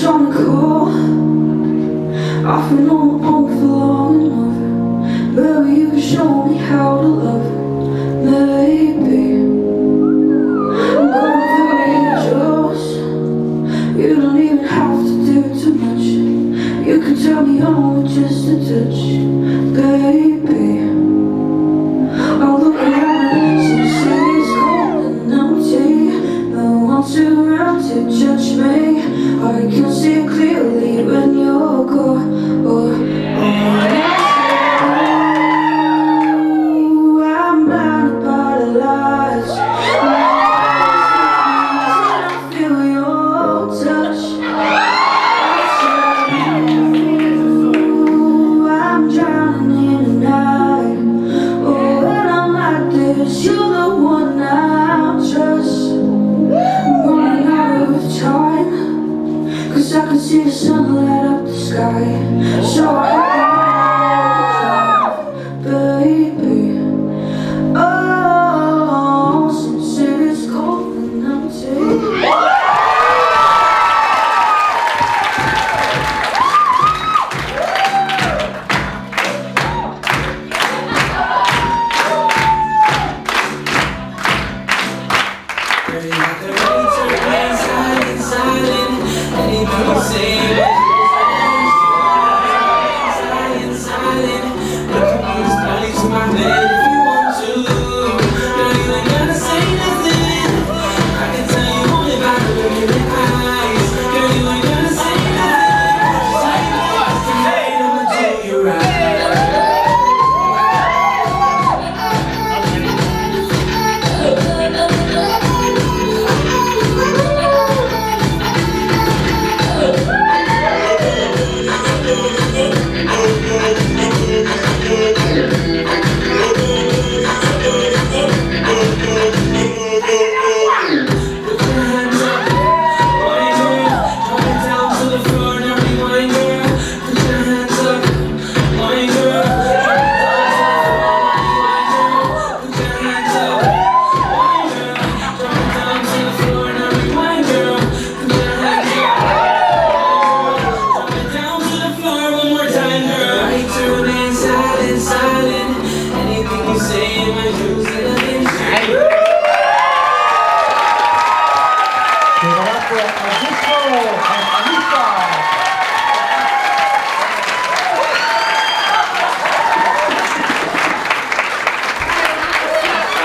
trying to call. I've been on my own for long enough. Maybe you can show me how to love. Maybe I'm going through angels. You don't even have to do too much. You can tell me on with just a touch, baby. I'll look around, some city's cold and empty. No one's around to judge me. I can see it clearly when you're gone. I'm blinded by the lights. I feel your touch. I'm drowning in the night. Oh, when I'm like this, you're the one I trust. I'm running out of time, 'cause I can see the sun light up the sky. So I